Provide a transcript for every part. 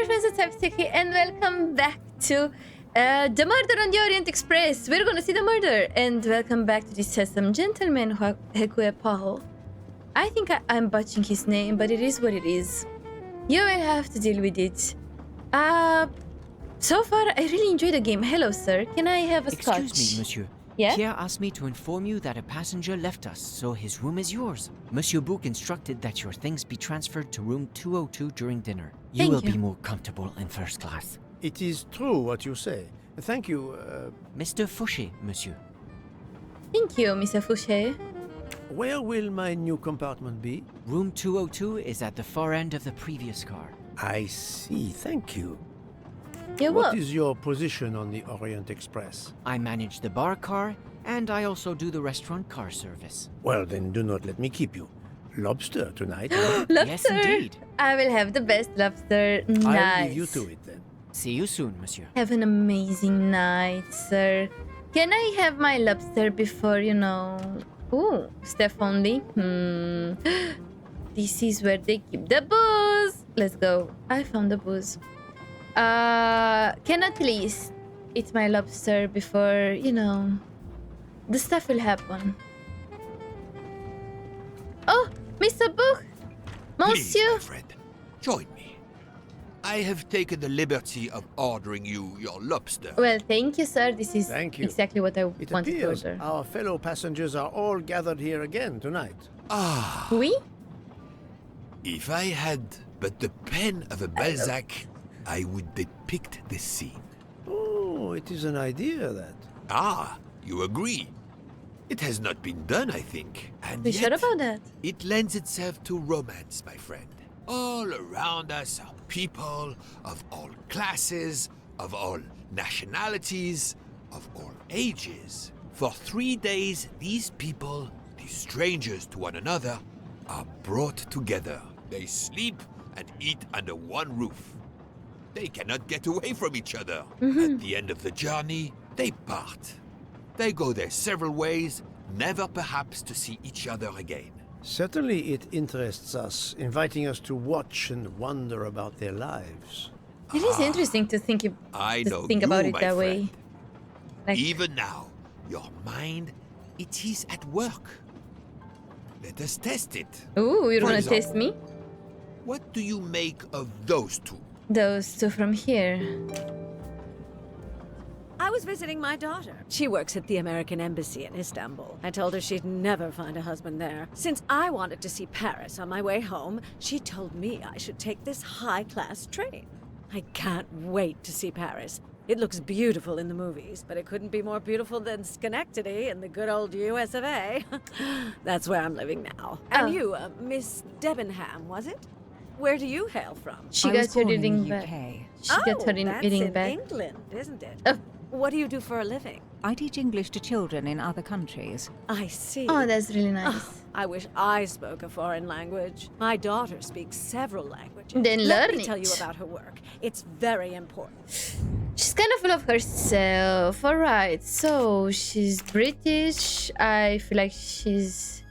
Hello, Tepsiki, and welcome back to the murder on the Orient Express. We're gonna see the murder, and welcome back to this Sesame Gentleman Hekue Paul. I think I'm butchering his name, but it is what it is. You will have to deal with it. So far, I really enjoy the game. Hello, sir. Can I have a scotch? Excuse me, monsieur. Yeah? Pierre asked me to inform you that a passenger left us, so his room is yours. Monsieur Bouc instructed that your things be transferred to room 202 during dinner. You will be more comfortable in first class. It is true what you say. Thank you, Mr. Fouché, monsieur. Thank you, Mr. Fouché. Where will my new compartment be? Room 202 is at the far end of the previous car. I see, thank you. Yeah, What is your position on the Orient Express? I manage the bar car, and I also do the restaurant car service. Well, then do not let me keep you. Lobster tonight. Lobster. Yes, indeed. I will have the best lobster. Nice. I'll leave you to it then. See you soon, monsieur. Have an amazing night, sir. Can I have my lobster before, Ooh, Steph only. This is where they keep the booze. Let's go. I found the booze. Can I please eat my lobster before, the stuff will happen. Oh, Mr. Bouc! Please, Monsieur! my friend, join me. I have taken the liberty of ordering you your lobster. Well, thank you, sir. This is Thank you. exactly what I It wanted to appears order. our fellow passengers are all gathered here again tonight. Ah, Oui? if I had but the pen of a Balzac, I would depict this scene. Oh, it is an idea, that. Ah, you agree. It has not been done, I think. And We yet, sure about that? it lends itself to romance, my friend. All around us are people of all classes, of all nationalities, of all ages. For 3 days, these people, these strangers to one another, are brought together. They sleep and eat under one roof. They cannot get away from each other. At the end of the journey, they part. They go their several ways, never perhaps to see each other again. Certainly it interests us, inviting us to watch and wonder about their lives. It is interesting to think, I to know think you, about it my that way. friend. Like, Even now, your mind, it is at work. Let us test it. ooh, you're For gonna example. test me? What do you make of those two? Those two from here. I was visiting my daughter. She works at the American Embassy in Istanbul. I told her she'd never find a husband there. Since I wanted to see Paris on my way home, she told me I should take this high-class train. I can't wait to see Paris. It looks beautiful in the movies, but it couldn't be more beautiful than Schenectady in the good old US of A. That's where I'm living now. And Oh. you, Miss Debenham, was it? Where do you hail from? She I got was her born in reading the back. UK. She got her that's reading in back. England, isn't it? Oh. What do you do for a living? I teach English to children in other countries. I see. Oh, that's really nice. I wish I spoke a foreign language. My daughter speaks several languages. Then Let learn me tell it. you about her work. It's very important. She's kind of full of herself. Alright, so she's British. I feel like she's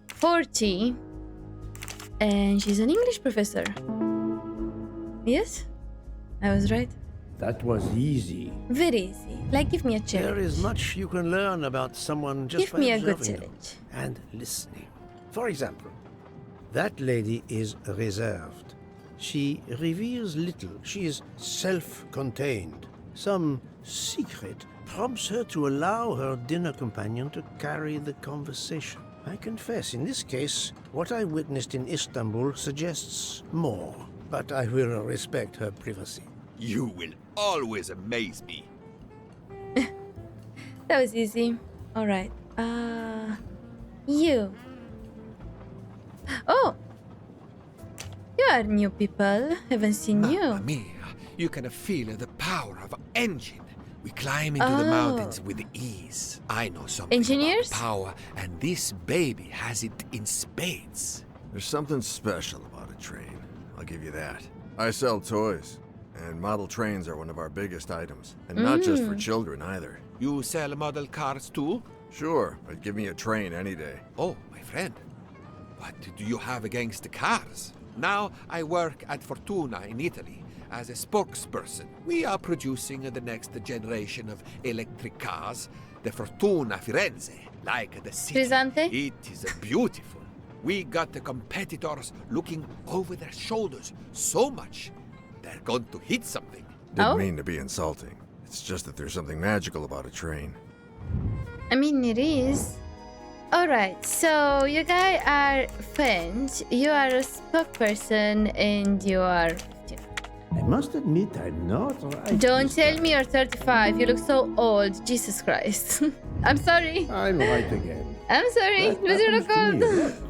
40. And she's an English professor. Yes? I was right. That was easy. Very easy. Like, give me a challenge. There is much you can learn about someone just Give by me a good observing them challenge. and listening. For example, that lady is reserved. She reveals little. She is self-contained. Some secret prompts her to allow her dinner companion to carry the conversation. I confess, in this case, what I witnessed in Istanbul suggests more, but I will respect her privacy. You will always amaze me. That was easy. Alright. You. Oh! You are new people. Haven't seen Mamma you. mia, you can feel the power of an engine. We climb into the Oh. mountains with ease. I know something Engineers? about power, and this baby has it in spades. There's something special about a train, I'll give you that. I sell toys, and model trains are one of our biggest items. And not just for children either. You sell model cars too? Sure, but give me a train any day. Oh, my friend. What do you have against the cars? Now I work at Fortuna in Italy as a spokesperson. We are producing the next generation of electric cars, the Fortuna Firenze, like the city. Frizzante? It is beautiful. We got the competitors looking over their shoulders so much they're going to hit something. Didn't mean to be insulting. It's just that there's something magical about a train. I mean, it is. Alright, so you guys are friends, you are a spokesperson, and you are 15. I must admit I'm not right. Don't this tell time. me you're 35, you look so old. Jesus Christ. I'm sorry. I'm right again. I'm sorry, That but you look happens to me a old. lot.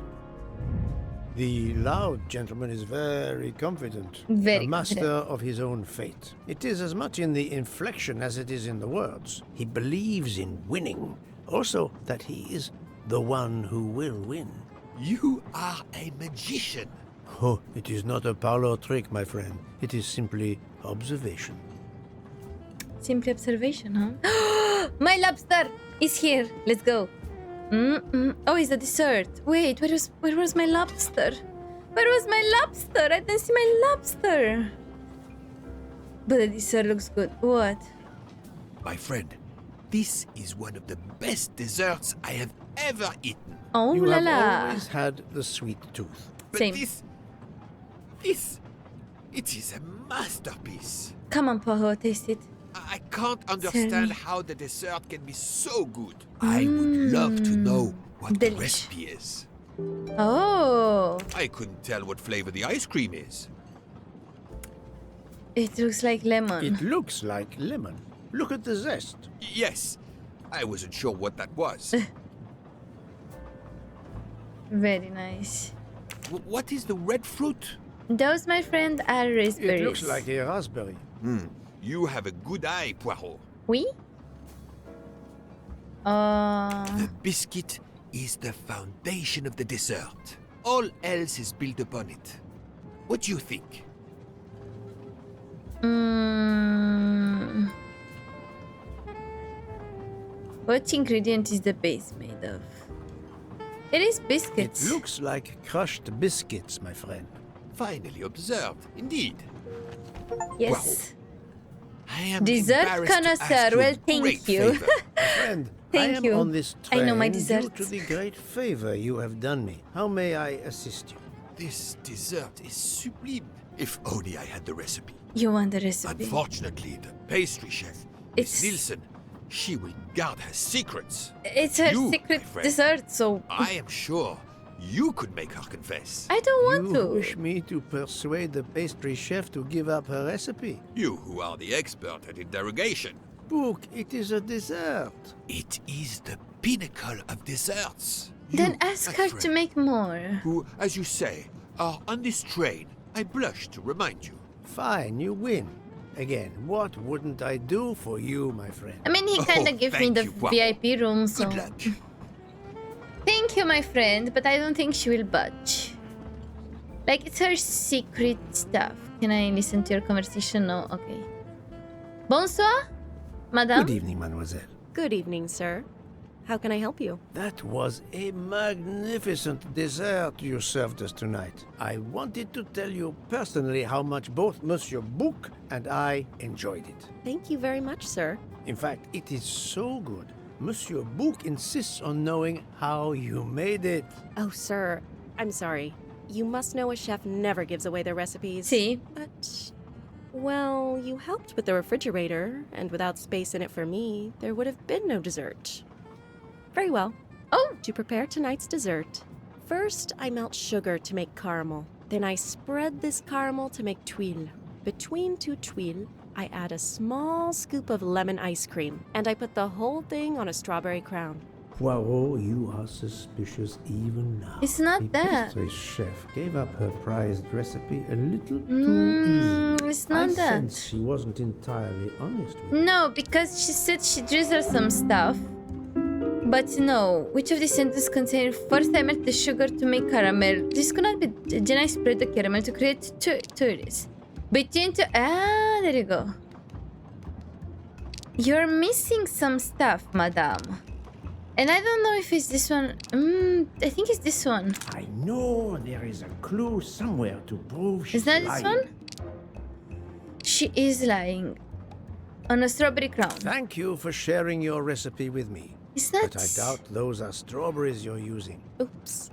The loud gentleman is very confident. Very a master confident. of his own fate. It is as much in the inflection as it is in the words. He believes in winning. Also, that he is the one who will win. You are a magician. Oh, it is not a parlor trick, my friend. It is simply observation. Simply observation, huh? My lobster is here. Let's go. Oh, it's a dessert. Wait, where was my lobster? Where was my lobster? I didn't see my lobster. But the dessert looks good. What? My friend, this is one of the best desserts I have ever eaten. Oh You la have la. always had the sweet tooth. But Same. it is a masterpiece. Come on, Poho, taste it. I can't understand Sorry. how the dessert can be so good. I would love to know what the Delish. recipe is. Oh, I couldn't tell what flavor the ice cream is. it looks like lemon. It looks like lemon. Look at the zest. Yes, I wasn't sure what that was. Very nice. What is the red fruit? Those, my friend, are raspberries. It looks like a raspberry. You have a good eye, Poirot. Oui? The biscuit is the foundation of the dessert. All else is built upon it. What do you think? What ingredient is the base made of? It is biscuits. It looks like crushed biscuits, my friend. Finally observed, indeed. Yes. I am Dessert embarrassed to ask connoisseur. you a Well, thank great you. favor. My friend, Thank I am you. on this I train know my due desserts. to the great favor you have done me. How may I assist you? This dessert is sublime. If only I had the recipe. You want the recipe? Unfortunately, the pastry chef, Miss It's- Nielsen, she will guard her secrets. It's her You, secret my friend. dessert, so I am sure you could make her confess. I don't want You to. wish me to persuade the pastry chef to give up her recipe? You who are the expert at interrogation. Book, it is a dessert. It is the pinnacle of desserts. Then You, ask my her friend, to make more. who, as you say, are on this train. I blush to remind you. Fine, you win. Again, what wouldn't I do for you, my friend? I mean, he kind Oh, of gave me thank the you, Poirot. VIP room, so. Good luck. Thank you, my friend, but I don't think she will budge. Like, it's her secret stuff. Can I listen to your conversation? No? Okay. Bonsoir, madame. Good evening, mademoiselle. Good evening, sir. How can I help you? That was a magnificent dessert you served us tonight. I wanted to tell you personally how much both Monsieur Bouc and I enjoyed it. Thank you very much, sir. In fact, it is so good. Monsieur Bouc insists on knowing how you made it. Oh, sir, I'm sorry. You must know a chef never gives away their recipes. See? But, well, you helped with the refrigerator, and without space in it for me, there would have been no dessert. Very well. Oh, To prepare tonight's dessert, first I melt sugar to make caramel. Then I spread this caramel to make tuiles. Between two tuiles, I add a small scoop of lemon ice cream, and I put the whole thing on a strawberry crown. Poirot, you are suspicious even now. It's not the that. pastry chef gave up her prized recipe a little too easy. it's not I that. sense she wasn't entirely honest with you. No, because she said she drizzled some stuff. But no, which of these sentences contain first I melt the sugar to make caramel. This could not be. Then I spread the caramel to create tourists. Between two. Ah, there you go. You're missing some stuff, madame. And I don't know if it's this one. I think it's this one. I know there is a clue somewhere to prove she's Is that this lying. one? She is lying. On a strawberry crown. Thank you for sharing your recipe with me. Is that... But I doubt those are strawberries you're using. Oops.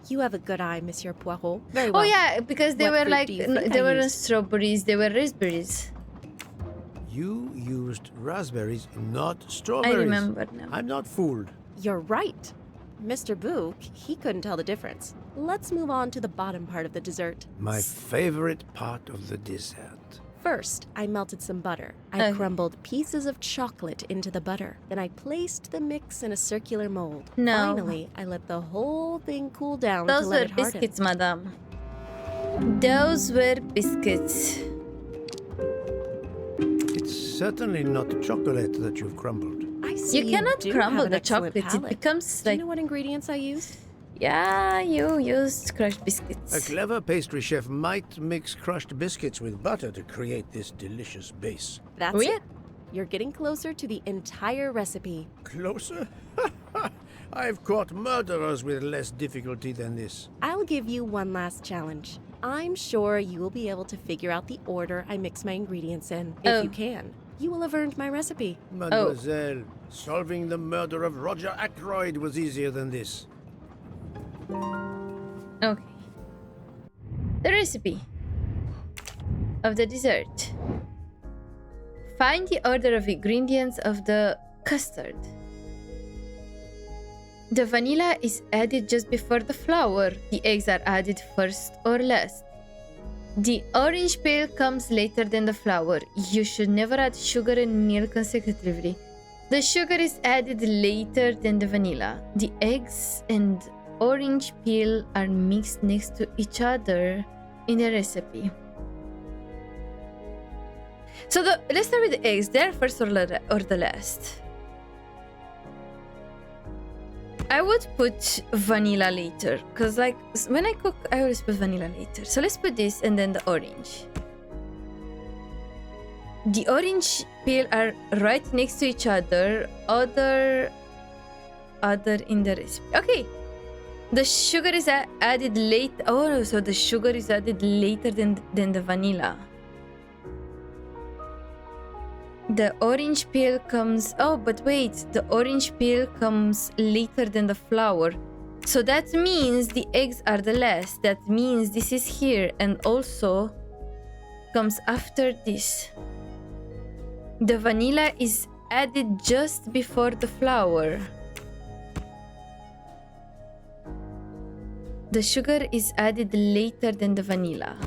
You have a good eye, Monsieur Poirot. Very well. Oh yeah, because they What were fruit like... do you think they I weren't used? strawberries, they were raspberries. You used raspberries, not strawberries. I remember now. I'm not fooled. You're right. Mr. Book, he couldn't tell the difference. Let's move on to the bottom part of the dessert. My favorite part of the dessert. First, I melted some butter. I Okay. crumbled pieces of chocolate into the butter. Then I placed the mix in a circular mold. No. Finally, I let the whole thing cool down Those to were let it harden. biscuits, madam. Those were biscuits. It's certainly not chocolate that you've crumbled. I see You cannot do crumble have an the excellent chocolate. It palate. becomes Do you like... know what ingredients I used? Yeah, you used crushed A biscuits. clever pastry chef might mix crushed biscuits with butter to create this delicious base. That's Really? it. You're getting closer to the entire recipe. Closer? I've caught murderers with less difficulty than this. I'll give you one last challenge. I'm sure you will be able to figure out the order I mix my ingredients in. If Oh. you can, you will have earned my recipe. Mademoiselle, solving the murder of Roger Ackroyd was easier than this. Okay. The recipe of the dessert. Find the order of ingredients of the custard. The vanilla is added just before the flour. The eggs are added first or last. The orange peel comes later than the flour. You should never add sugar and milk consecutively. The sugar is added later than the vanilla. The eggs and orange peel are mixed next to each other in the recipe. So let's start with the eggs. They're first or the last. I would put vanilla later, because like when I cook, I always put vanilla later. So let's put this and then the orange. The orange peel are right next to each other, other in the recipe. Okay. The sugar is added late. Oh, so the sugar is added later than the vanilla. The orange peel comes... Oh, but wait. The orange peel comes later than the flour. So that means the eggs are the last. That means this is here and also comes after this. The vanilla is added just before the flour. The sugar is added later than the vanilla.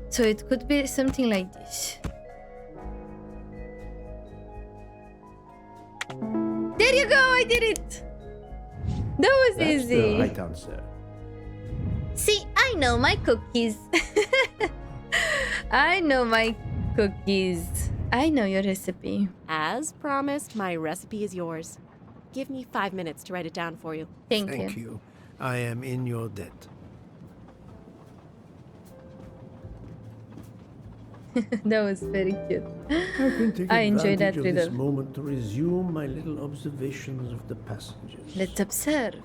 So it could be something like this. There you go, I did it! That was That's easy. the right answer. See, I know my cookies. I know my cookies. I know your recipe. As promised, my recipe is yours. Give me 5 minutes to write it down for you. Thank Thank you. you. I am in your debt. That was very cute. I can take I enjoyed that advantage of this riddle. moment to resume my little observations of the passengers. Let's observe.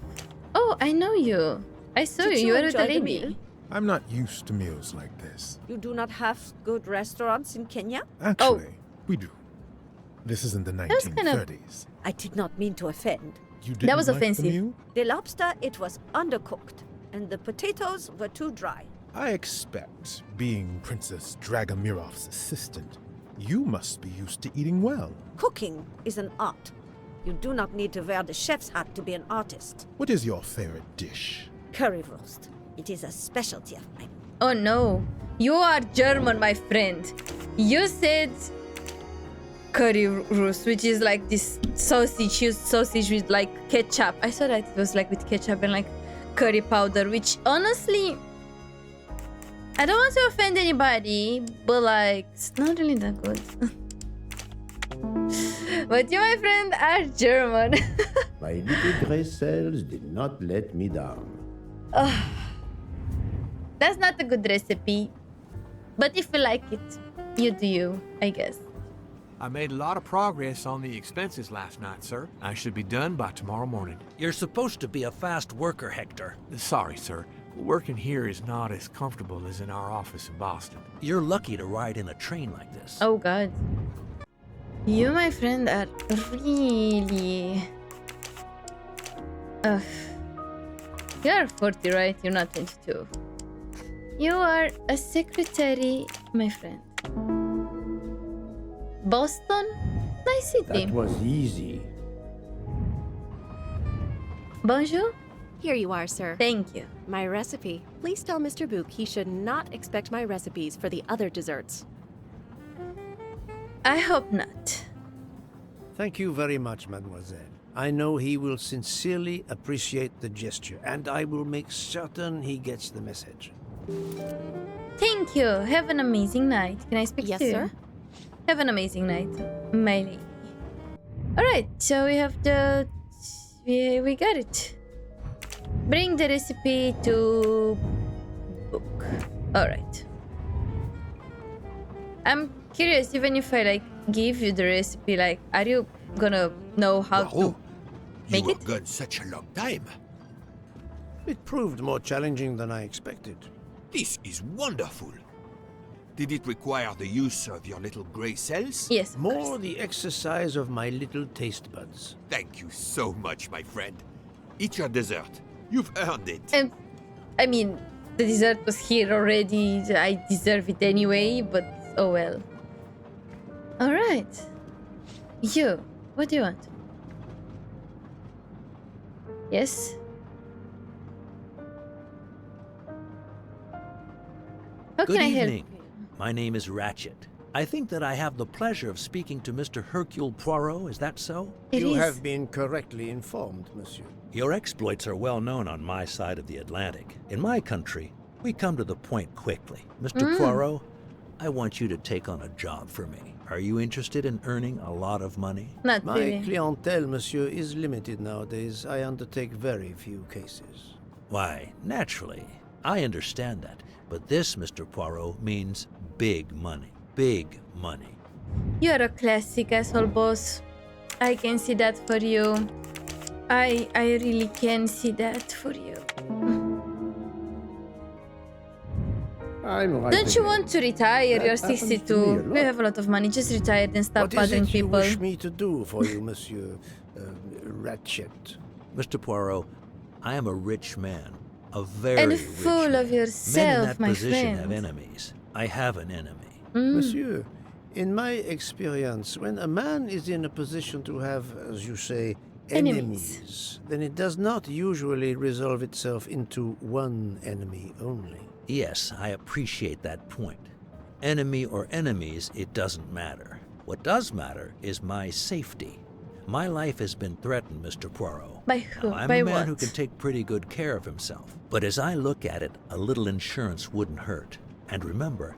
Oh, I know you. I saw Did you. you You were with the enjoy the lady. meal? I'm not used to meals like this. You do not have good restaurants in Kenya? Actually, we do. This is in the was kind of- 1930s. I did not mean to offend. You didn't was like offensive. The meal? The lobster, it was undercooked, and the potatoes were too dry. I expect, being Princess Dragomirov's assistant, you must be used to eating well. Cooking is an art. You do not need to wear the chef's hat to be an artist. What is your favorite dish? Currywurst. It is a specialty of mine. Oh no. You are German, my friend. You said currywurst, which is like this sausage with like ketchup. I saw that it was like with ketchup and like curry powder, which honestly, I don't want to offend anybody, but like, it's not really that good. But you, my friend, are German. My little gray cells did not let me down. That's not a good recipe. But if you like it, you do you, I guess. I made a lot of progress on the expenses last night, sir. I should be done by tomorrow morning. You're supposed to be a fast worker, Hector. Sorry, sir. Working here is not as comfortable as in our office in Boston. You're lucky to ride in a train like this. Oh god. You, my friend, are really... Ugh. You're 40, right? You're not 22. You are a secretary, my friend. Boston? Nice city. That was easy. Bonjour? Here you are, sir. Thank you. My recipe. Please tell Mr. Book he should not expect my recipes for the other desserts. I hope not. Thank you very much, mademoiselle. I know he will sincerely appreciate the gesture, and I will make certain he gets the message. Thank you. Have an amazing night. Can I speak Yes, to you? sir? Have an amazing night, my lady. Alright, so we have the... We got it. Bring the recipe to... Book. Alright. I'm curious, even if I, like, give you the recipe, like, are you gonna know how to make you it? were gone such a long time. It proved more challenging than I expected. This is wonderful. Did it require the use of your little grey cells? Yes, of More course. the exercise of my little taste buds. Thank you so much, my friend. Eat your dessert. You've earned it. I mean, the dessert was here already. I deserve it anyway, but oh well. Alright. You, what do you want? Yes? How Good can I help? evening. My name is Ratchet. I think that I have the pleasure of speaking to Mr. Hercule Poirot, is that so? It You is. have been correctly informed, monsieur. Your exploits are well known on my side of the Atlantic. In my country, we come to the point quickly. Mr. Poirot, I want you to take on a job for me. Are you interested in earning a lot of money? Not My really. clientele, monsieur, is limited nowadays. I undertake very few cases. Why, naturally. I understand that. But this, Mr. Poirot, means big money. Big money. You're a classic asshole boss. I can see that for you. I really can see that for you. I'm right. Don't you want to retire? That You're happens to 62. me a You lot. have a lot of money. Just retire and stop What is bothering it you people. wish me to do for you, monsieur Ratchet? Mr. Poirot, I am a rich man. A very And rich full man. of Men in yourself, that my position have friend. enemies. I have an enemy. Monsieur, in my experience, when a man is in a position to have, as you say, Enemies. enemies, then it does not usually resolve itself into one enemy only. Yes, I appreciate that point. Enemy or enemies, it doesn't matter. What does matter is my safety. My life has been threatened, Mr. Poirot. By who? Now, I'm By a man what? who can take pretty good care of himself. But as I look at it, a little insurance wouldn't hurt. And remember,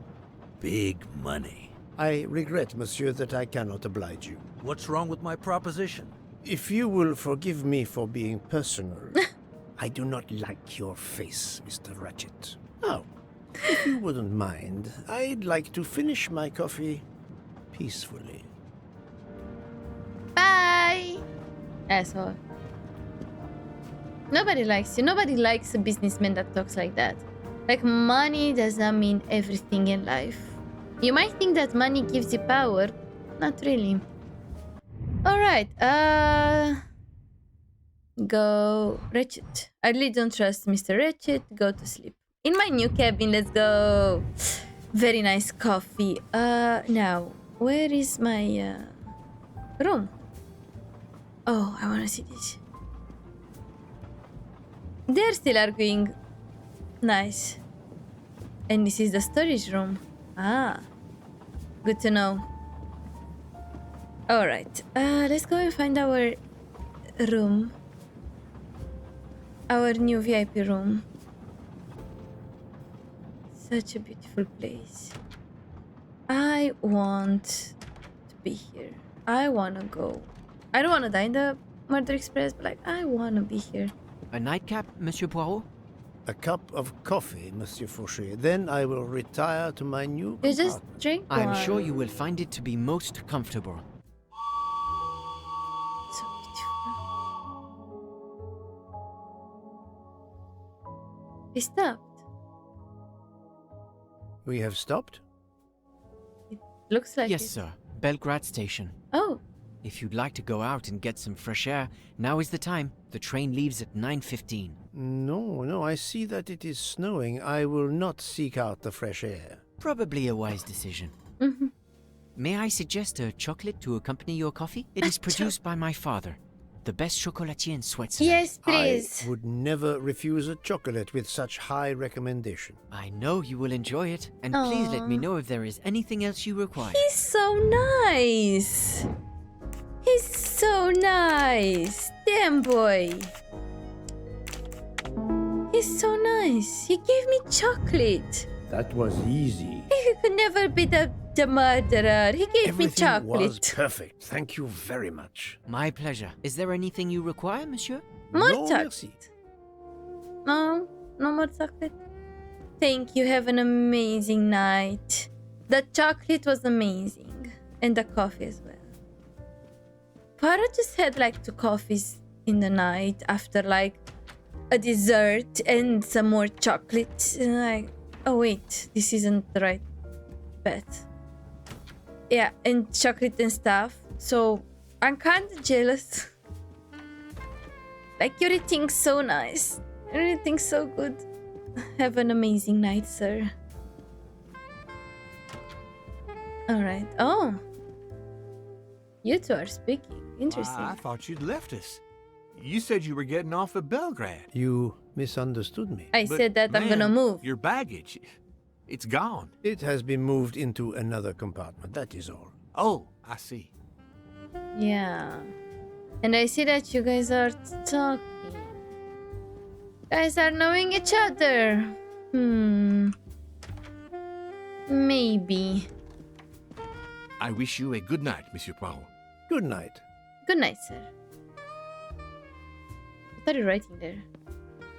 big money. I regret, monsieur, that I cannot oblige you. What's wrong with my proposition? If you will forgive me for being personal, I do not like your face, Mr. Ratchet. Oh, if you wouldn't mind, I'd like to finish my coffee peacefully. Bye! Asshole. Nobody likes you. Nobody likes a businessman that talks like that. Like, money does not mean everything in life. You might think that money gives you power. Not really. Alright, go Ratchet. I really don't trust Mr. Ratchet. Go to sleep. In my new cabin, let's go. Very nice coffee. Now, where is my room? Oh, I wanna see this. They're still arguing. Nice. And this is the storage room. Ah, good to know. Alright, let's go and find our room. Our new VIP room. Such a beautiful place. I want to be here. I wanna go. I don't wanna die in the Murder Express, but like, I wanna be here. A nightcap, Monsieur Poirot? A cup of coffee, Monsieur Fauché. Then I will retire to my new You just compartment. drink I'm one. sure you will find it to be most comfortable. So beautiful. We stopped. We have stopped? Looks like Yes, it. sir. Belgrade Station. Oh, If you'd like to go out and get some fresh air, now is the time. The train leaves at 9:15. No, I see that it is snowing. I will not seek out the fresh air. Probably a wise decision. mhm. May I suggest a chocolate to accompany your coffee? It is produced by my father, the best chocolatier in Switzerland. Yes, please. I would never refuse a chocolate with such high recommendation. I know you will enjoy it, and please let me Aw. know if there is anything else you require. He's so nice. He's so nice. Damn boy. He's so nice. He gave me chocolate. That was easy. He could never be the murderer. He gave me Everything was chocolate. perfect. Thank you very much. My pleasure. Is there anything you require, monsieur? More No, chocolate. merci. No, no more chocolate. Thank you. Have an amazing night. The chocolate was amazing. And the coffee as well. Farah just had like 2 coffees in the night after like a dessert and some more chocolate. And like, oh wait, this isn't the right bet. Yeah, and chocolate and stuff. So I'm kind of jealous. Like, everything's so nice. Everything's so good. Have an amazing night, sir. Alright. Oh. You two are speaking. Interesting. I thought you'd left us. You said you were getting off at Belgrade. You misunderstood me. I But, said that I'm gonna man, move. Your baggage, it's gone. It has been moved into another compartment, that is all. Oh, I see. Yeah. And I see that you guys are talking. Guys are knowing each other. Maybe. I wish you a good night, Monsieur Poirot. Good night. Good night, sir. What are you writing there?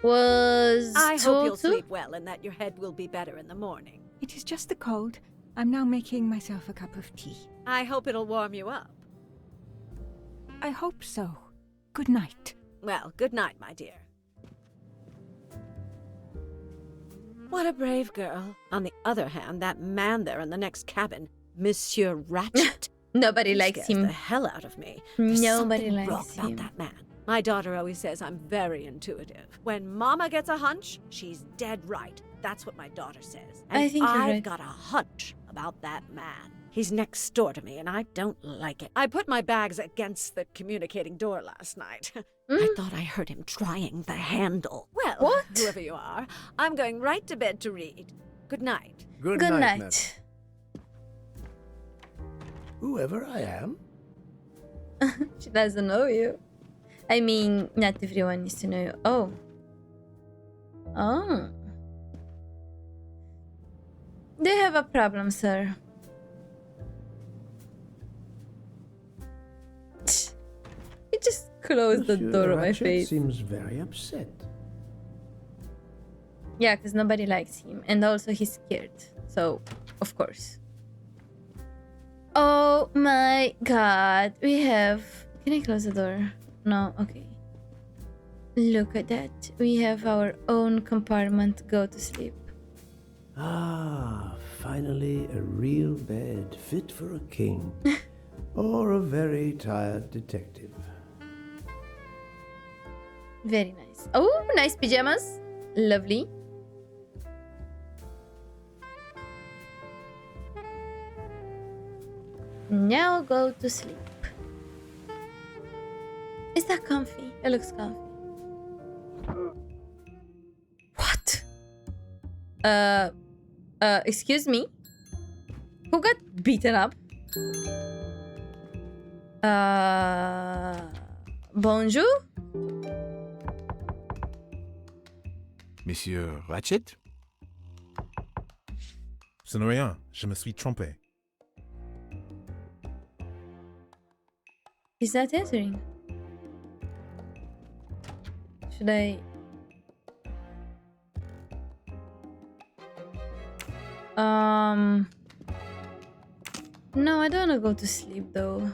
Was I hope you'll 202? sleep well and that your head will be better in the morning. It is just the cold. I'm now making myself a cup of tea. I hope it'll warm you up. I hope so. Good night. Well, good night, my dear. What a brave girl. On the other hand, that man there in the next cabin, Monsieur Ratchet. Nobody he likes scares him. the hell out of me. There's Nobody something likes wrong about him. that man. My daughter always says I'm very intuitive. When Mama gets a hunch, she's dead right. That's what my daughter says. And I think you're I've right. got a hunch about that man. He's next door to me, and I don't like it. I put my bags against the communicating door last night. I thought I heard him trying the handle. Well, What? whoever you are, I'm going right to bed to read. Good night. Good, Good night, night. madam. Whoever I am. She doesn't know you. I mean, not everyone needs to know you. Oh. Oh. Do you have a problem, sir? You just closed the Monsieur door on my Ratchet face. seems very upset. Yeah, because nobody likes him. And also he's scared. So, of course. Oh my god. We have... Can I close the door? No? Okay. Look at that. We have our own compartment. Go to sleep. Ah, finally a real bed fit for a king. Or a very tired detective. Very nice. Oh, nice pajamas. Lovely. Now go to sleep. Is that comfy? It looks comfy. What? Excuse me? Who got beaten up? Bonjour? Monsieur Ratchet? Ce n'est rien, je me suis trompé. He's not answering. Should I... No, I don't wanna go to sleep though.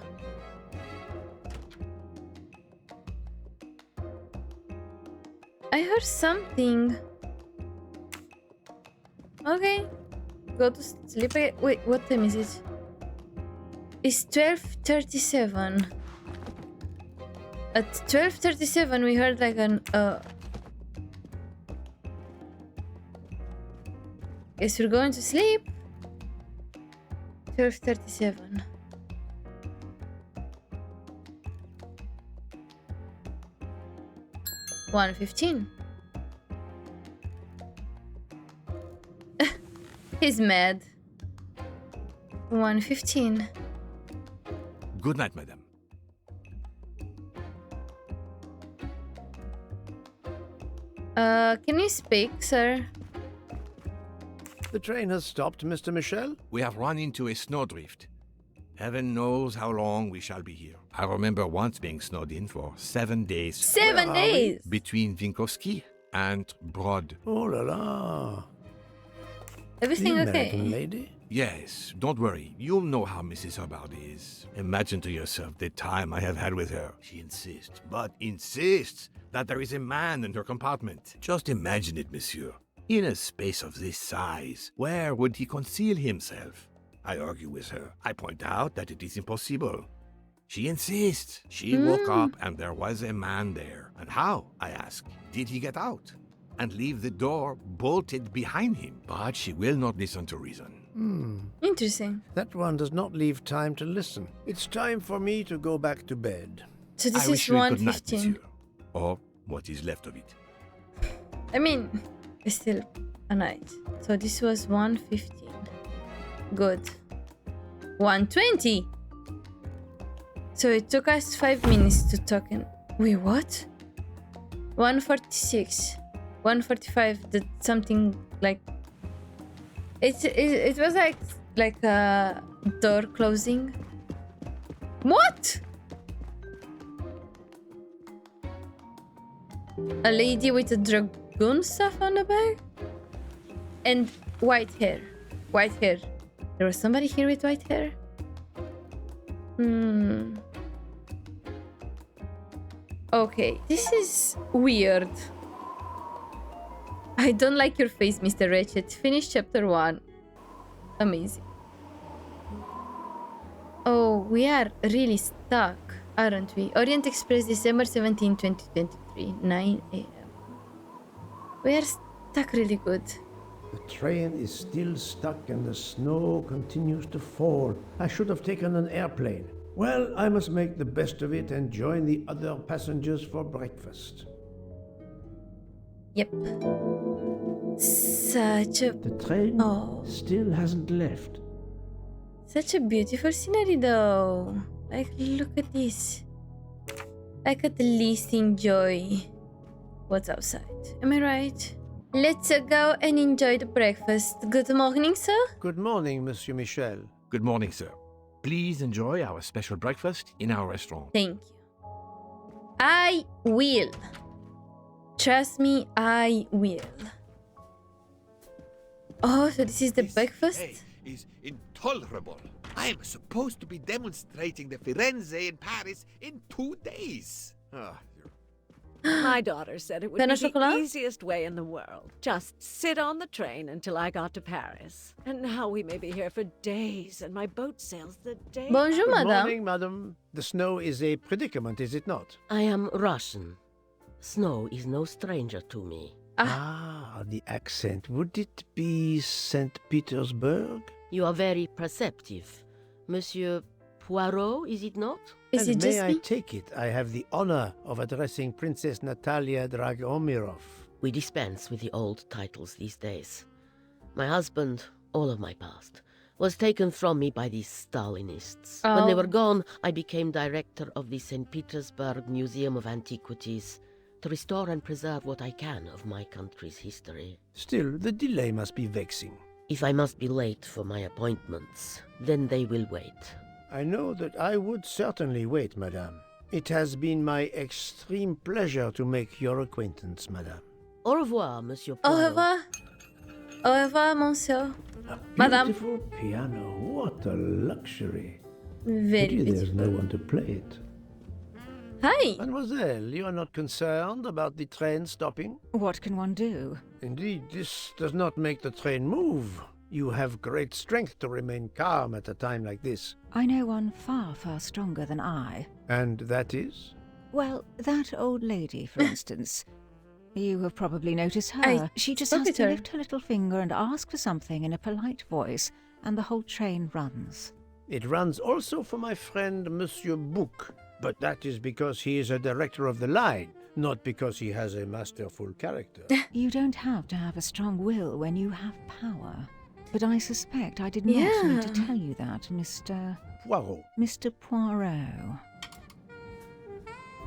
I heard something. Okay. Go to sleep. Wait, what time is it? It's 12:37. At 12:37 we heard like an guess we're going to sleep. 12:37. $1.15. He's mad. 1:15. Good night, madam. Can you speak, sir? The train has stopped, Mr. Michel? We have run into a snowdrift. Heaven knows how long we shall be here. I remember once being snowed in for 7 days. 7 days? Between Winkowski and Brod. Oh la la. Everything the okay? American lady? Yes, don't worry. You'll know how Mrs. Hubbard is. Imagine to yourself the time I have had with her. She insists, but insists, that there is a man in her compartment. Just imagine it, monsieur. In a space of this size, where would he conceal himself? I argue with her. I point out that it is impossible. She insists. She woke up and there was a man there. And how, I ask, did he get out? And leave the door bolted behind him? But she will not listen to reason. Interesting. That one does not leave time to listen. It's time for me to go back to bed. So this I is wish you a good night, 1:15. monsieur. Or what is left of it. I mean, it's still a night. So this was 1:15. Good. 1:20. So it took us 5 minutes to talk and wait, what? 1:46. 1:45. Did something like it was like a door closing. What? A lady with a dragoon stuff on the back? And white hair. White hair. There was somebody here with white hair? Okay, this is weird. I don't like your face, Mr. Ratchet. Finish chapter 1. Amazing. Oh, we are really stuck, aren't we? Orient Express, December 17, 2023, 9 a.m. We are stuck really good. The train is still stuck and the snow continues to fall. I should have taken an airplane. Well, I must make the best of it and join the other passengers for breakfast. Yep. Such a... The train still hasn't left. Such a beautiful scenery though. Like, look at this. I could at least enjoy what's outside. Am I right? Let's go and enjoy the breakfast. Good morning, sir. Good morning, Monsieur Michel. Good morning, sir. Please enjoy our special breakfast in our restaurant. Thank you. I will. Trust me, I will. Oh, so this is the breakfast? This is intolerable. I am supposed to be demonstrating the Firenze in Paris in 2 days. My daughter said it would Pain be au the chocolat? easiest way in the world. Just sit on the train until I got to Paris. And now we may be here for days, and my boat sails the day. Bonjour, Good madame. morning, madam. The snow is a predicament, is it not? I am Russian. Snow is no stranger to me. The accent. Would it be St. Petersburg? You are very perceptive. Monsieur Poirot, is it not? Is it May just I me? take it? I have the honor of addressing Princess Natalia Dragomirov. We dispense with the old titles these days. My husband, all of my past, was taken from me by these Stalinists. When they were gone, I became director of the St. Petersburg Museum of Antiquities to restore and preserve what I can of my country's history. Still, the delay must be vexing. If I must be late for my appointments, then they will wait. I know that I would certainly wait, madame. It has been my extreme pleasure to make your acquaintance, madame. Au revoir, Monsieur Au Poirot. revoir. Au revoir, monsieur. A Madame. beautiful piano. What a luxury. Very Pity there's beautiful. no one to play it. Hi. Mademoiselle, you are not concerned about the train stopping? What can one do? Indeed, this does not make the train move. You have great strength to remain calm at a time like this. I know one far, far stronger than I. And that is? Well, that old lady, for instance. You have probably noticed her. She just spoke has with to her. lift her little finger and ask for something in a polite voice, and the whole train runs. It runs also for my friend Monsieur Bouc, but that is because he is a director of the line, not because he has a masterful character. You don't have to have a strong will when you have power. But I suspect I did not need to Yeah. tell you that, Mr. Poirot. Mr. Poirot.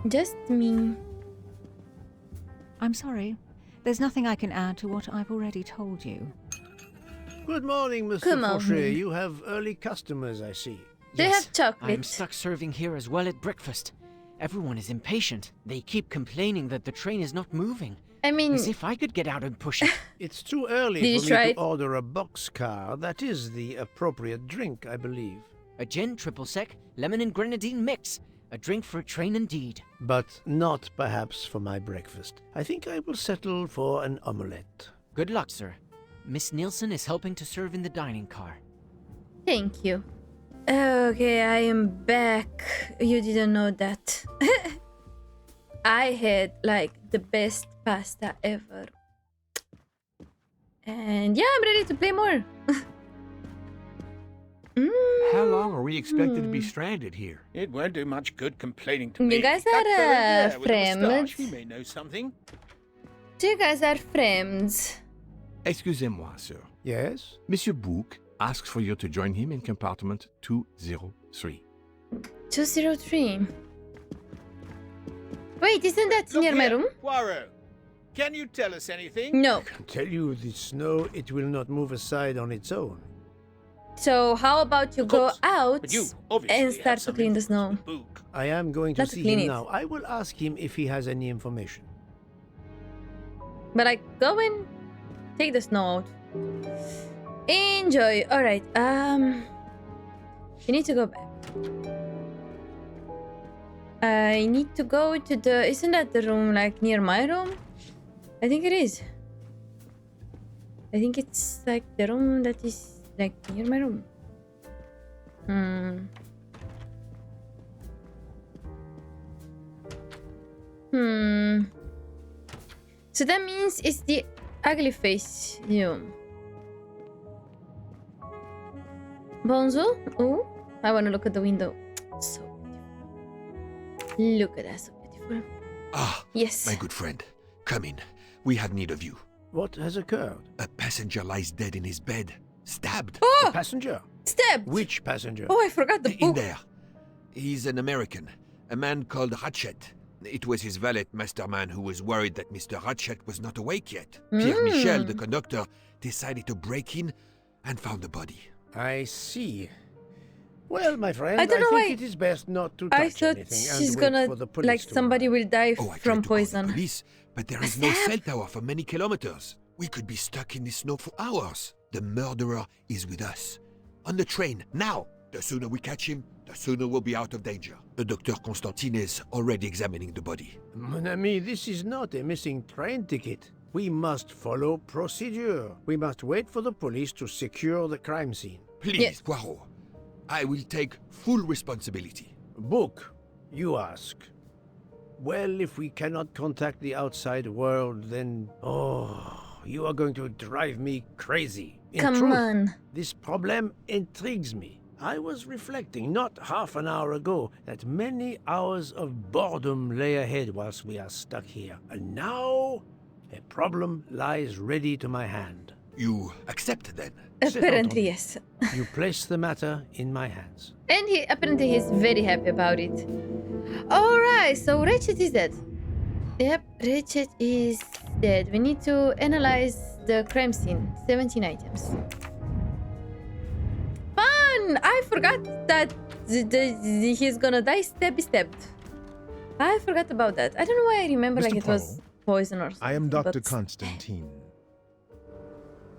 Just me. I'm sorry. There's nothing I can add to what I've already told you. Good morning, Monsieur Come on. Fauché. You have early customers, I see. They Yes, have chocolate. I'm stuck serving here as well at breakfast. Everyone is impatient. They keep complaining that the train is not moving. I mean, As if I could get out and push it. It's too early Did you for me try to it? order a boxcar. That is the appropriate drink, I believe. A gin, triple sec, lemon and grenadine mix. A drink for a train indeed. But not perhaps for my breakfast. I think I will settle for an omelette. Good luck, sir. Miss Nielsen is helping to serve in the dining car. thank you. Okay, I am back. You didn't know that. I had like the best pasta ever. And yeah, I'm ready to play more. How long are we expected to be stranded here? It won't do much good complaining to You me. guys That are, fella there with the friends. moustache, he may know something. So you guys are friends. Excusez-moi, sir. Yes? Monsieur Bouc asks for you to join him in compartment 203. 203. Wait, isn't that Look near my here, room? Poirot, can you tell us anything? No. I can tell you the snow, it will not move aside on its own. So how about you Of go course, out But you obviously and have start to some clean the influence snow? with Bouc. I am going to Not to see clean him it. now. I will ask him if he has any information. But like, go and take the snow out. Enjoy. All right. You need to go back. I need to go to the. Isn't that the room like near my room? I think it is. I think it's like the room that is like near my room. So that means it's the ugly face room. Bonjour. Oh, I want to look at the window. So beautiful. Look at that, so beautiful. Ah, Yes. my good friend. Come in. We have need of you. What has occurred? A passenger lies dead in his bed. Stabbed. Oh, Passenger? stabbed. Which passenger? Oh, I forgot the In book. there. He's an American. A man called Ratchet. It was his valet, Masterman, who was worried that Mr. Ratchet was not awake yet. Pierre Michel, the conductor, decided to break in and found the body. I see. Well, my friend, I don't know think why- it is best not to touch I thought anything she's and wait gonna for the police like to somebody arrive. will die Oh, I tried from to call the poison. police, but there is no cell tower for many kilometers. We could be stuck in the snow for hours. The murderer is with us. On the train, now! The sooner we catch him, the sooner we'll be out of danger. Dr. Constantine is already examining the body. Mon ami, this is not a missing train ticket. We must follow procedure. We must wait for the police to secure the crime scene. Please, Yes. Poirot. I will take full responsibility. Book, you ask. Well, if we cannot contact the outside world, then... Oh, you are going to drive me crazy. In Come truth, on. this problem intrigues me. I was reflecting not half an hour ago that many hours of boredom lay ahead whilst we are stuck here. And now, a problem lies ready to my hand. You accept then? Apparently, yes. You place the matter in my hands. And he apparently he's very happy about it. Alright, so Ratchet is dead. Yep, Ratchet is dead. We need to analyze the crime scene. 17 items. Fun! I forgot that he's gonna die stabbed. I forgot about that. I don't know why I remember Mr. like it was Poirot, poison or something. I am Dr. but- Constantine.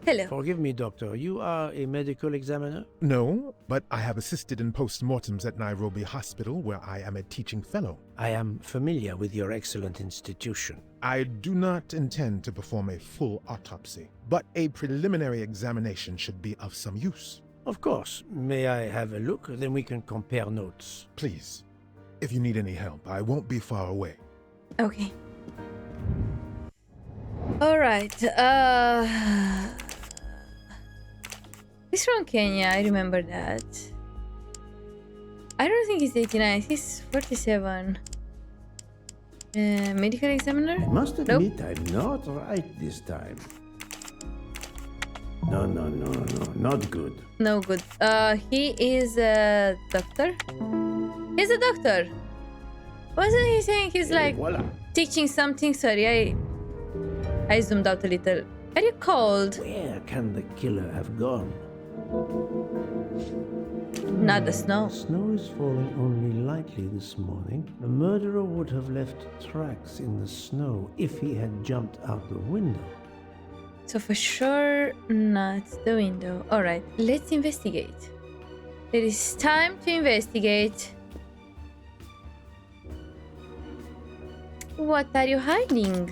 Hello. Forgive me, Doctor. You are a medical examiner? No, but I have assisted in post-mortems at Nairobi Hospital, where I am a teaching fellow. I am familiar with your excellent institution. I do not intend to perform a full autopsy, but a preliminary examination should be of some use. Of course. May I have a look? Then we can compare notes. Please. If you need any help, I won't be far away. Okay. Alright, he's from Kenya, I remember that. I don't think he's 89, he's 47. Medical examiner? I must admit, I'm not right this time. No, not good. No good. He is a doctor? He's a doctor! Wasn't he saying he's like Voila. teaching something? Sorry, I zoomed out a little. Are you cold? Where can the killer have gone? Not the snow. The snow is falling only lightly this morning. The murderer would have left tracks in the snow if he had jumped out the window. So for sure, not the window. Alright, let's investigate. It is time to investigate. What are you hiding?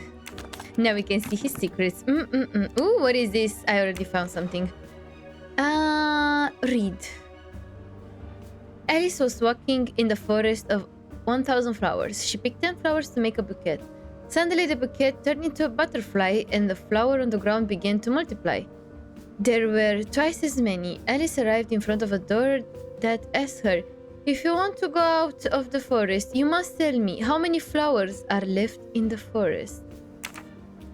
Now we can see his secrets. Ooh, what is this? I already found something. Read. Alice was walking in the forest of 1,000 flowers. She picked 10 flowers to make a bouquet. Suddenly the bouquet turned into a butterfly and the flower on the ground began to multiply. There were twice as many. Alice arrived in front of a door that asked her, "If you want to go out of the forest, you must tell me how many flowers are left in the forest."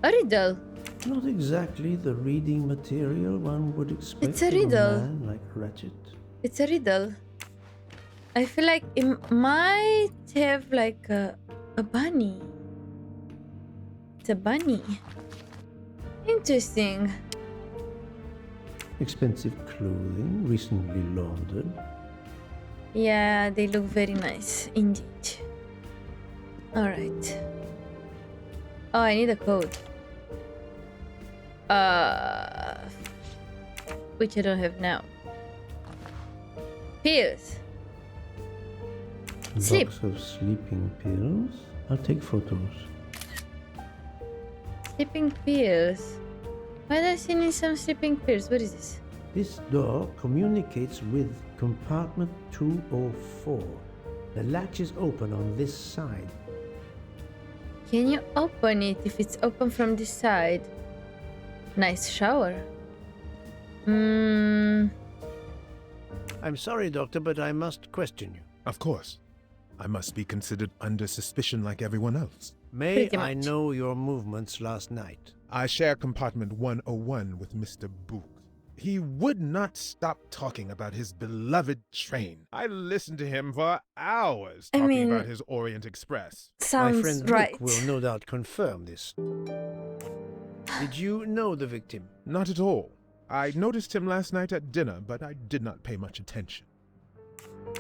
A riddle. Not exactly the reading material one would expect It's a from riddle. man like Ratchet. It's a riddle. I feel like it might have like a bunny. It's a bunny. Interesting. Expensive clothing, recently laundered. Yeah, they look very nice indeed. Alright. Oh, I need a code. Which I don't have now. Pills. Sleep. Box of sleeping pills. I'll take photos. Sleeping pills. Why does he need some sleeping pills? What is this? This door communicates with compartment 204. The latch is open on this side. Can you open it if it's open from this side? Nice shower. I'm sorry, Doctor, but I must question you. Of course. I must be considered under suspicion like everyone else. May I know your movements last night? I share compartment 101 with Mr. Book. He would not stop talking about his beloved train. I listened to him for hours talking about his Orient Express. My friend Book will no doubt confirm this. Did you know the victim? Not at all. I noticed him last night at dinner, but I did not pay much attention.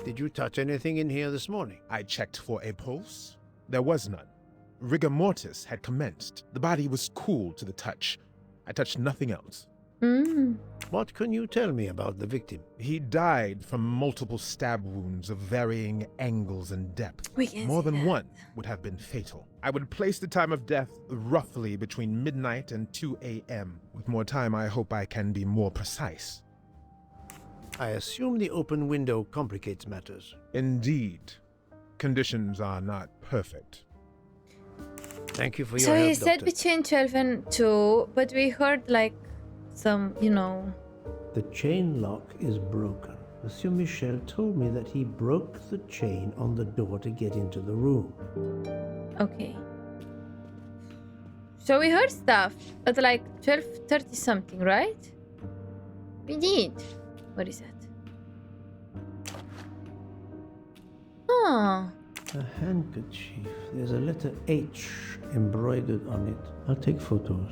Did you touch anything in here this morning? I checked for a pulse. There was none. Rigor mortis had commenced. The body was cool to the touch. I touched nothing else. What can you tell me about the victim? He died from multiple stab wounds of varying angles and depth. More than one would have been fatal. I would place the time of death roughly between midnight and 2 a.m. With more time, I hope I can be more precise. I assume the open window complicates matters. Indeed. Conditions are not perfect. Thank you for your So help, he said Doctor. between 12 and 2, but we heard like some, The chain lock is broken. Monsieur Michel told me that he broke the chain on the door to get into the room. Okay. So we heard stuff at like 12:30 something, right? We did. What is that? Oh. A handkerchief. There's a letter H embroidered on it. I'll take photos.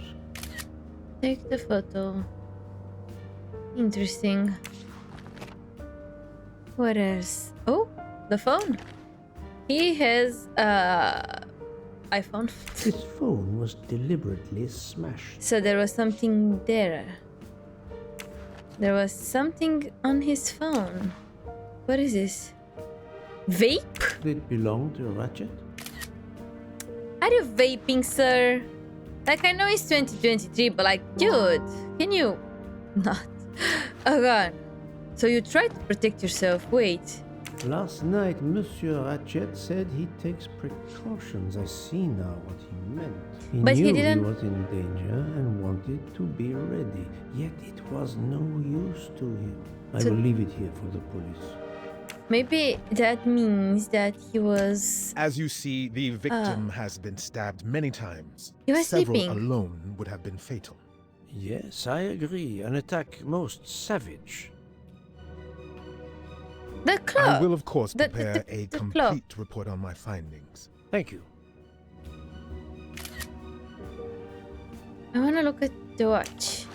Take the photo. Interesting. What else? Oh, the phone. He has iPhone. This phone was deliberately smashed. So there was something there. There was something on his phone. What is this? Vape? Did it belong to Ratchet? Are you vaping, sir? Like, I know it's 2023, but like, dude, can you not? Oh god. So you tried to protect yourself. Wait. Last night, Monsieur Ratchet said he takes precautions. I see now what he meant. But he knew didn't- he was in danger and wanted to be ready. Yet it was no use to him. I will leave it here for the police. Maybe that means that he was... As you see, the victim has been stabbed many times. He was Several sleeping. alone would have been fatal. Yes, I agree. An attack most savage. The clock! I will, of course, The- prepare the a clock. complete report on my findings. Thank you. I wanna look at the watch.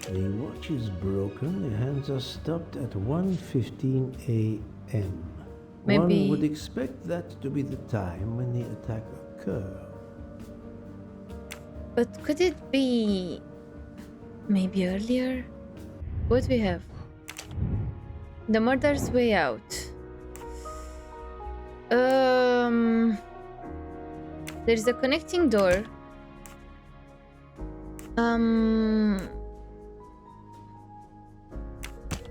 The watch is broken. The hands are stopped at 1:15 a.m. Maybe- One would expect that to be the time when the attack occurred. But could it be... maybe earlier? What do we have? The murder's way out. There's a connecting door.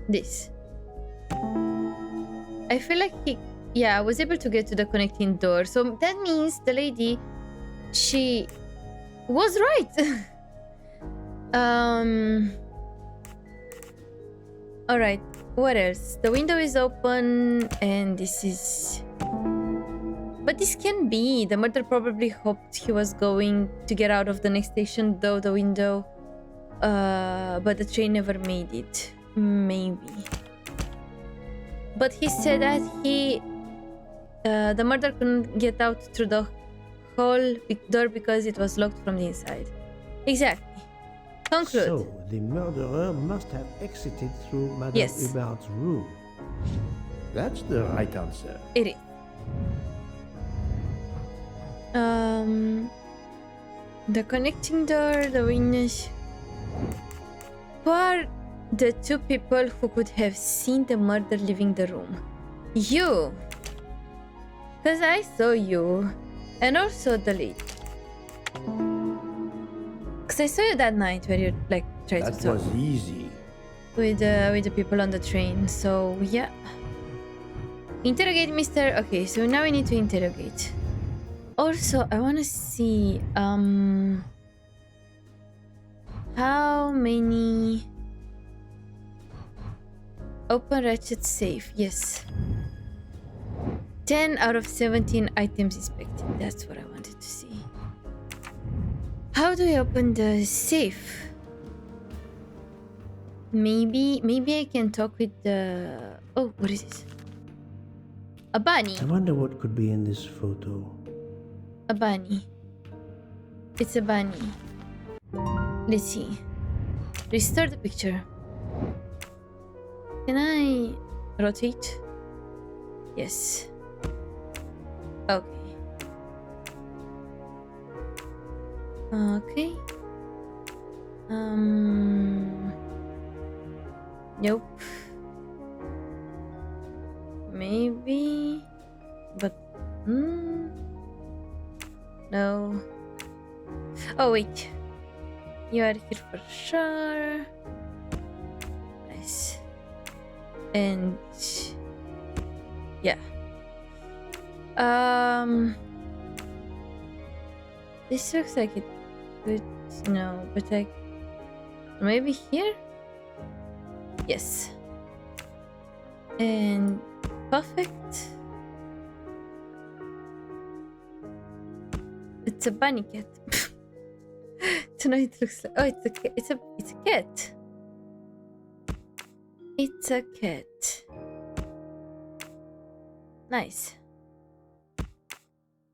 This. I feel like I was able to get to the connecting door. So that means the lady, she was right. All right. What else? The window is open, and this is... But this can be. The murderer probably hoped he was going to get out of the next station, though the window. But the train never made it. Maybe. But he said that the murderer couldn't get out through the hall door because it was locked from the inside. Exactly. Conclude. So, the murderer must have exited through Madame Yes. Hubert's room. That's the right answer. It is. The connecting door, the windows. Who are the two people who could have seen the murder leaving the room? You. Because I saw you. And also the lady. Because I saw you that night where you like tried to That talk was easy. with the people on the train. So yeah. Interrogate Mr. Okay, so now we need to interrogate. Also, I want to see how many open ratchet safe. Yes. 10 out of 17 items inspected. That's what I wanted to see. How do I open the safe? Maybe I can talk with the... Oh, what is this? A bunny. I wonder what could be in this photo. A bunny. It's a bunny. Let's see. Restore the picture. Can I rotate? Yes. Okay. Okay. Nope. Maybe. But no. Oh wait. You are here for sure. Nice. And yeah. This looks like it could no, but like maybe here? Yes. And perfect. It's a bunny cat. Tonight it looks like it's a cat. It's a cat. It's a cat. Nice.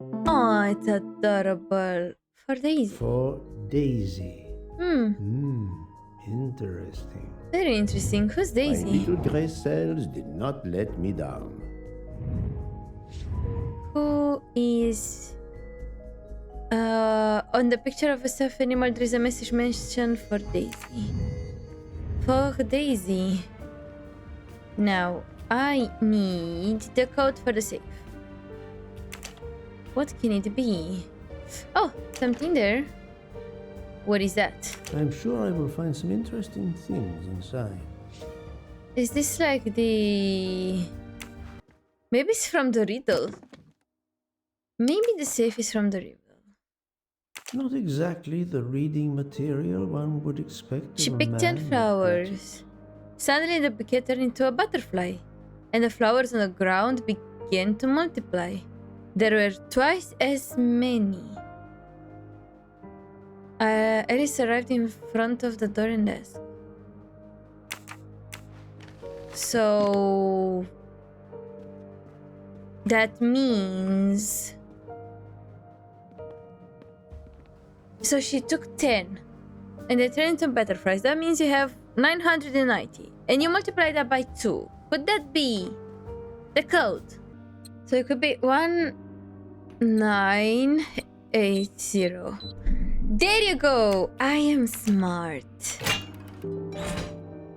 Oh, it's adorable. For Daisy. For Daisy. Interesting. Very interesting. Who's Daisy? My little gray cells did not let me down. Who is... on the picture of a stuffed animal, there is a message mentioned for Daisy. Poor Daisy. Now, I need the code for the safe. What can it be? Oh, something there. What is that? I'm sure I will find some interesting things inside. Is this like the... Maybe it's from the riddle. Maybe the safe is from the riddle. Not exactly the reading material one would expect. She picked 10 flowers. Suddenly the bouquet turned into a butterfly, and the flowers on the ground began to multiply. There were twice as many. Alice arrived in front of the door and asked. So... that means... So she took 10 and they turned into butterflies. That means you have 990 and you multiply that by 2. Could that be the code? So it could be 1980. There you go. I am smart.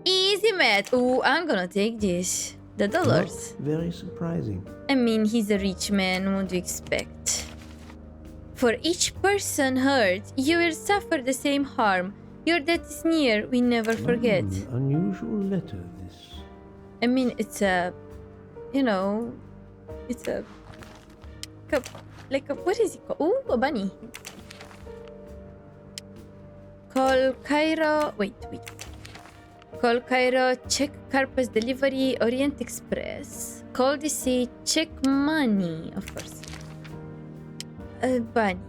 Easy math. Ooh, I'm gonna take this. The dollars. Not very surprising. I mean, he's a rich man. What do you expect? For each person hurt, you will suffer the same harm. Your death is near, we never forget. Unusual letter, this. I mean, it's a... You know... It's a... Like a... What is it called? Ooh, a bunny. Call Cairo... Wait. Call Cairo, check Carpa's delivery, Orient Express. Call DC, check money, of course. Bunny.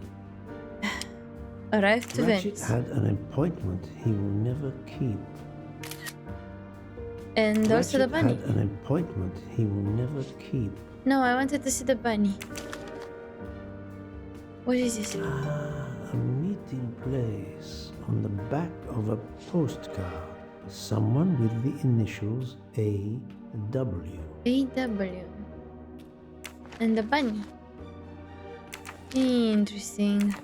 Arrived to Ratchet Venice. had an appointment he will never keep. And also the bunny. Had an appointment he will never keep. No, I wanted to see the bunny. What is this? A meeting place on the back of a postcard. Someone with the initials A.W. A.W. And the bunny. Interesting.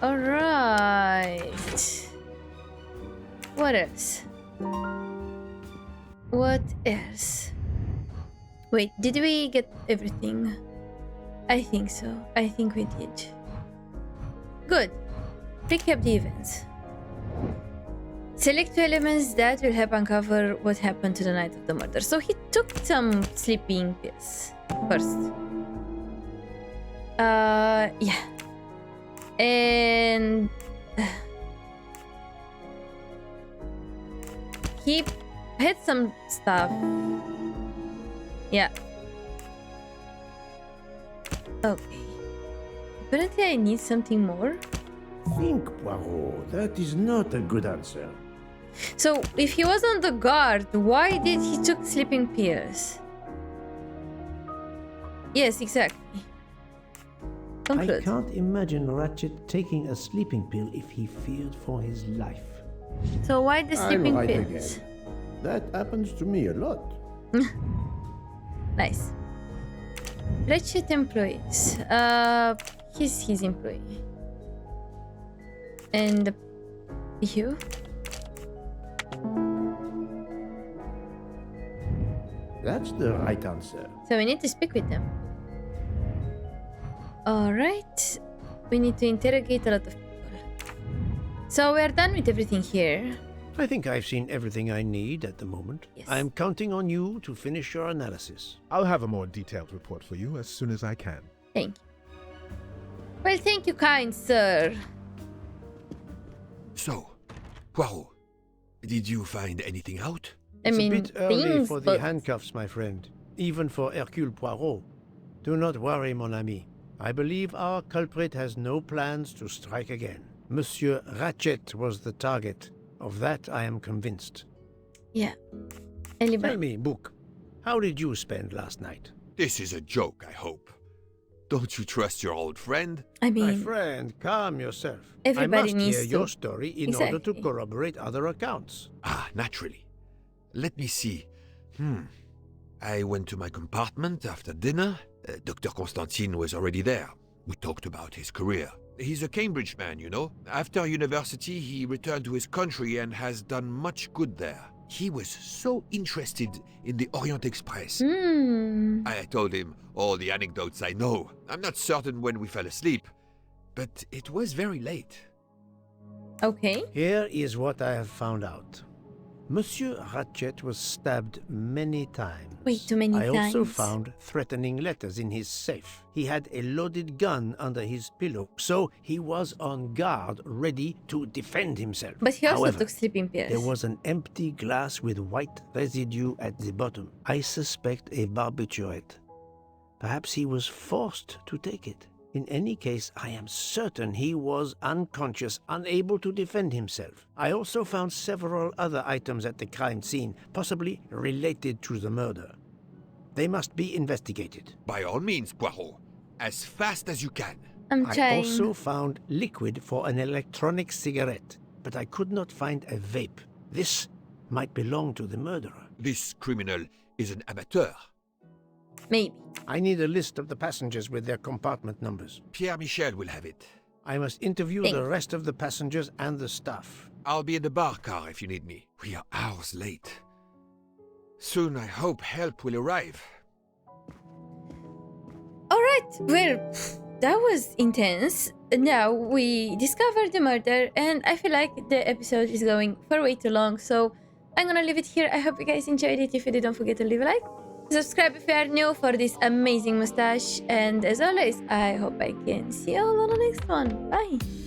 Alright. What else? What else? Wait, did we get everything? I think so. I think we did. Good. Recap the events. Select 2 elements that will help uncover what happened to the night of the murder. So he took some sleeping pills first. Yeah. And he had some stuff. Yeah. Okay. Apparently I need something more. Think, Poirot. That is not a good answer. So if he was on the guard, why did he took sleeping pills? Yes, exactly. Conclude. I can't imagine Ratchet taking a sleeping pill if he feared for his life. So why the sleeping I'm right pills? again. That happens to me a lot. Nice. Ratchet employees. He's his employee. And you? That's the right answer. So we need to speak with them. Alright. We need to interrogate a lot of people. So we're done with everything here. I think I've seen everything I need at the moment. Yes. I'm counting on you to finish your analysis. I'll have a more detailed report for you as soon as I can. Thank you. Well, thank you, kind sir. So, Poirot, did you find anything out? It's I mean, a bit early things, for the but... handcuffs, my friend. Even for Hercule Poirot. Do not worry, mon ami. I believe our culprit has no plans to strike again. Monsieur Ratchet was the target. Of that, I am convinced. Yeah. Anybody? Tell me, Book, how did you spend last night? This is a joke, I hope. Don't you trust your old friend? I mean... My friend, calm yourself. Everybody I must needs hear to. your story in order to Exactly. corroborate other accounts. Ah, naturally. Let me see. I went to my compartment after dinner. Dr. Constantine was already there. We talked about his career. He's a Cambridge man, you know. After university, he returned to his country and has done much good there. He was so interested in the Orient Express. I told him all the anecdotes I know. I'm not certain when we fell asleep, but it was very late. Okay. Here is what I have found out. Monsieur Ratchet was stabbed many times. Way too many times. I also found threatening letters in his safe. He had a loaded gun under his pillow, so he was on guard, ready to defend himself. But he also However, took sleeping pills. there was an empty glass with white residue at the bottom. I suspect a barbiturate. Perhaps he was forced to take it. In any case, I am certain he was unconscious, unable to defend himself. I also found several other items at the crime scene, possibly related to the murder. They must be investigated. By all means, Poirot. As fast as you can. I also found liquid for an electronic cigarette, but I could not find a vape. This might belong to the murderer. This criminal is an amateur. Maybe. I need a list of the passengers with their compartment numbers. Pierre Michel will have it. I must interview the rest of the passengers and the staff. I'll be in the bar car if you need me. We are hours late. Soon I hope help will arrive. Alright, well, that was intense. Now we discovered the murder, and I feel like the episode is going for way too long, so I'm gonna leave it here. I hope you guys enjoyed it. If you did, don't forget to leave a like. Subscribe if you are new for this amazing mustache. And as always, I hope I can see you all on the next one. Bye.